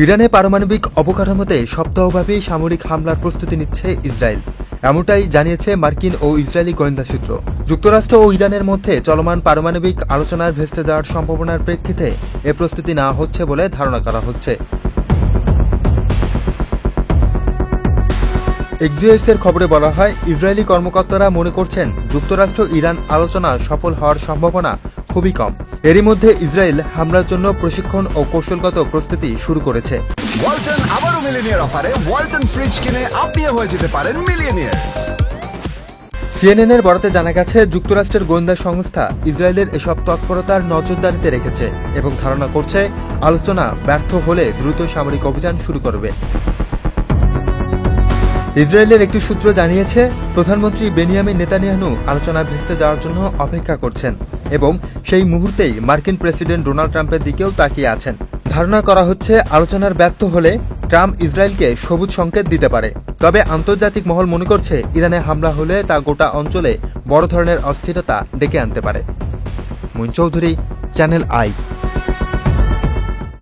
ইরানে পারমাণবিক অবকাঠামোতে সপ্তাহব্যাপী সামরিক হামলার প্রস্তুতি নিচ্ছে ইসরায়েল। এমনটাই জানিয়েছে মার্কিন ও ইসরায়েলি গোয়েন্দা সূত্র। যুক্তরাষ্ট্র ও ইরানের মধ্যে চলমান পারমাণবিক আলোচনার ভেস্তে যাওয়ার সম্ভাবনার প্রেক্ষিতে এ প্রস্তুতি নেওয়া হচ্ছে বলে ধারণা করা হচ্ছে। এক্সিওসের খবরে বলা হয়, ইসরায়েলি কর্মকর্তারা মনে করছেন যুক্তরাষ্ট্র ইরান আলোচনা সফল হওয়ার সম্ভাবনা খুবই কম। এরই মধ্যে ইসরায়েল হামলার জন্য প্রশিক্ষণ ও কৌশলগত প্রস্তুতি শুরু করেছে। ওয়ালটন আবারও মিলিয়নিয়ার অফারে ওয়ালটন ফ্রিজ কিনে আপনিও হয়ে যেতে পারেন মিলিয়নিয়ার। সিএনএনের বরাতে জানা গেছে, যুক্তরাষ্ট্রের গোয়েন্দা সংস্থা ইসরায়েলের এসব তৎপরতার নজরদারিতে রেখেছে এবং ধারণা করছে আলোচনা ব্যর্থ হলে দ্রুত সামরিক অভিযান শুরু করবে। ইসরায়েলের একটি সূত্র জানিয়েছে, প্রধানমন্ত্রী বেনিয়ামিন নেতানিয়াহু আলোচনা ভেস্তে যাওয়ার জন্য অপেক্ষা করছেন এবং সেই মুহূর্তেই মার্কিন প্রেসিডেন্ট ডোনাল্ড ট্রাম্পের দিকেও তাকিয়ে আছেন। ধারণা করা হচ্ছে, আলোচনার ব্যর্থ হলে ট্রাম্প ইসরায়েলকে সবুজ সংকেত দিতে পারে। তবে আন্তর্জাতিক মহল মনে করছে, ইরানে হামলা হলে তা গোটা অঞ্চলে বড় ধরনের অস্থিরতা ডেকে আনতে পারে। Muin Chowdhury, channel I.